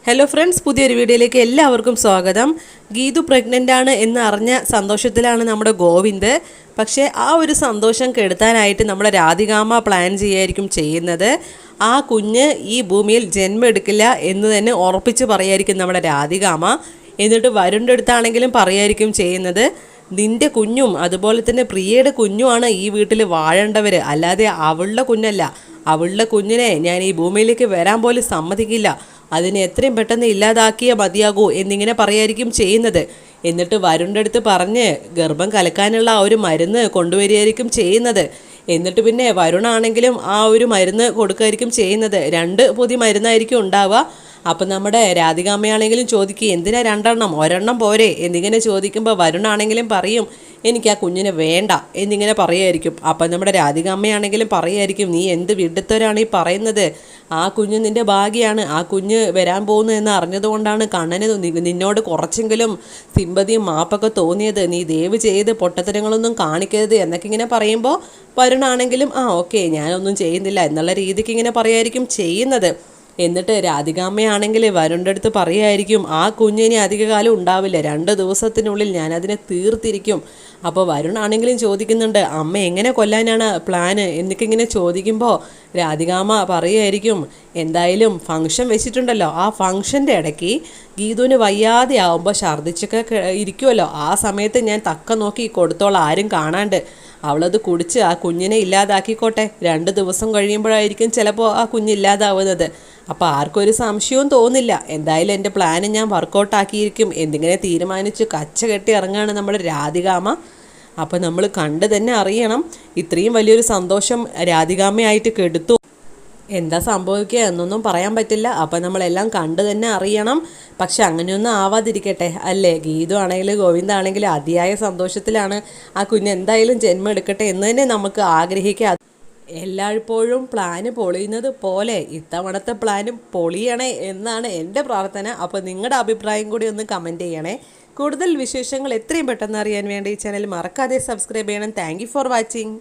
Hello friends, പുതിയൊരു വീഡിയോയിലേക്ക് എല്ലാവർക്കും സ്വാഗതം. ഗീതു പ്രഗ്നൻ്റ് ആണ് എന്ന് അറിഞ്ഞ സന്തോഷത്തിലാണ് നമ്മുടെ ഗോവിന്ദ്. പക്ഷേ ആ ഒരു സന്തോഷം കെടുത്താനായിട്ട് നമ്മുടെ രാധികാമ്മ പ്ലാൻ ചെയ്യായിരിക്കും ചെയ്യുന്നത്. ആ കുഞ്ഞ് ഈ ഭൂമിയിൽ ജന്മം എടുക്കില്ല എന്ന് തന്നെ ഉറപ്പിച്ച് പറയായിരിക്കും നമ്മുടെ രാധികാമ്മ. എന്നിട്ട് വരുണിൻ്റെ അടുത്താണെങ്കിലും പറയായിരിക്കും ചെയ്യുന്നത്, നിൻ്റെ കുഞ്ഞും അതുപോലെ തന്നെ പ്രിയയുടെ കുഞ്ഞുമാണ് ഈ വീട്ടിൽ വാഴേണ്ടവർ, അല്ലാതെ അവളുടെ കുഞ്ഞല്ല. അവളുടെ കുഞ്ഞിനെ ഞാൻ ഈ ഭൂമിയിലേക്ക് വരാൻ പോലും സമ്മതിക്കില്ല. അതിനെ എത്രയും പെട്ടെന്ന് ഇല്ലാതാക്കിയേ മതിയാകൂ എന്നിങ്ങനെ പറയായിരിക്കും ചെയ്യുന്നത്. എന്നിട്ട് വരുണിൻ്റെ അടുത്ത് പറഞ്ഞ് ഗർഭം കലക്കാനുള്ള ആ ഒരു മരുന്ന് കൊണ്ടുവരികയായിരിക്കും ചെയ്യുന്നത്. എന്നിട്ട് പിന്നെ വരുണാണെങ്കിലും ആ ഒരു മരുന്ന് കൊടുക്കുകയായിരിക്കും ചെയ്യുന്നത്. 2 പുതിയ മരുന്നായിരിക്കും ഉണ്ടാവുക. അപ്പം നമ്മുടെ രാധികാമ്മയാണെങ്കിലും ചോദിക്കും, എന്തിനാ 2 എണ്ണം, ഒരെണ്ണം പോരെ എന്നിങ്ങനെ ചോദിക്കുമ്പോൾ വരുണാണെങ്കിലും പറയും, എനിക്ക് ആ കുഞ്ഞിനെ വേണ്ട എന്നിങ്ങനെ പറയുമായിരിക്കും. അപ്പം നമ്മുടെ രാധികാമ്മയാണെങ്കിലും പറയുമായിരിക്കും, നീ എന്ത് വിഡ്ഢിത്തരാണ് ഈ പറയുന്നത്? ആ കുഞ്ഞ് നിൻ്റെ ഭാഗ്യമാണ്. ആ കുഞ്ഞ് വരാൻ പോകുന്നു എന്ന് അറിഞ്ഞതുകൊണ്ടാണ് കണ്ണന് നിന്നോട് കുറച്ചെങ്കിലും സിമ്പതിയും മാപ്പൊക്കെ തോന്നിയത്. നീ ദയവ് ചെയ്ത് പൊട്ടത്തരങ്ങളൊന്നും കാണിക്കരുത് എന്നൊക്കെ ഇങ്ങനെ പറയുമ്പോൾ വരുണാണെങ്കിലും ഓക്കെ ഞാനൊന്നും ചെയ്യുന്നില്ല എന്നുള്ള രീതിക്ക് ഇങ്ങനെ പറയായിരിക്കും ചെയ്യുന്നത്. എന്നിട്ട് രാധികാമ്മയാണെങ്കിൽ വരുണിൻ്റെ അടുത്ത് പറയുമായിരിക്കും, ആ കുഞ്ഞിനെ അധികകാലം ഉണ്ടാവില്ല, 2 ദിവസത്തിനുള്ളിൽ ഞാനതിനെ തീർത്തിരിക്കും. അപ്പോൾ വരുണാണെങ്കിലും ചോദിക്കുന്നുണ്ട്, അമ്മ എങ്ങനെ കൊല്ലാനാണ് പ്ലാന് എന്നൊക്കെ ഇങ്ങനെ ചോദിക്കുമ്പോൾ രാധികാമ്മ പറയുമായിരിക്കും, എന്തായാലും ഫംഗ്ഷൻ വെച്ചിട്ടുണ്ടല്ലോ, ആ ഫംഗ്ഷൻ്റെ ഇടയ്ക്ക് ഗീതുവിന് വയ്യാതെ ആവുമ്പോൾ ഛർദ്ദിച്ചൊക്കെ ഇരിക്കുമല്ലോ, ആ സമയത്ത് ഞാൻ തക്ക നോക്കി കൊടുത്തോളാം, ആരും കാണാണ്ട്. അവളത് കുടിച്ച് ആ കുഞ്ഞിനെ ഇല്ലാതാക്കിക്കോട്ടെ. 2 ദിവസം കഴിയുമ്പോഴായിരിക്കും ചിലപ്പോൾ ആ കുഞ്ഞില്ലാതാവുന്നത്. അപ്പോൾ ആർക്കും ഒരു സംശയവും തോന്നില്ല. എന്തായാലും എൻ്റെ പ്ലാന് ഞാൻ വർക്കൗട്ടാക്കിയിരിക്കും എന്നിങ്ങനെ തീരുമാനിച്ച് കച്ച കെട്ടി ഇറങ്ങുകയാണ് നമ്മുടെ രാധികാമ്മ. അപ്പോൾ നമ്മൾ കണ്ട് തന്നെ അറിയണം, ഇത്രയും വലിയൊരു സന്തോഷം രാധികാമ്മയായിട്ട് കെടുത്തു. എന്താ സംഭവിക്കുക എന്നൊന്നും പറയാൻ പറ്റില്ല. അപ്പം നമ്മളെല്ലാം കണ്ട് തന്നെ അറിയണം. പക്ഷെ അങ്ങനെയൊന്നും ആവാതിരിക്കട്ടെ അല്ലേ? ഗീതു ആണെങ്കിലും ഗോവിന്ദാണെങ്കിലും അതിയായ സന്തോഷത്തിലാണ്. ആ കുഞ്ഞ് എന്തായാലും ജന്മം എടുക്കട്ടെ എന്ന് തന്നെ നമുക്ക് ആഗ്രഹിക്കാം. എല്ലായ്പ്പോഴും പ്ലാന് പൊളിയുന്നത് പോലെ ഇത്തവണത്തെ പ്ലാനും പൊളിയണേ എന്നാണ് എൻ്റെ പ്രാർത്ഥന. അപ്പോൾ നിങ്ങളുടെ അഭിപ്രായം കൂടി ഒന്ന് കമൻറ്റ് ചെയ്യണേ. കൂടുതൽ വിശേഷങ്ങൾ എത്രയും പെട്ടെന്ന് അറിയാൻ വേണ്ടി ഈ ചാനൽ മറക്കാതെ സബ്സ്ക്രൈബ് ചെയ്യണം. Thank you for watching.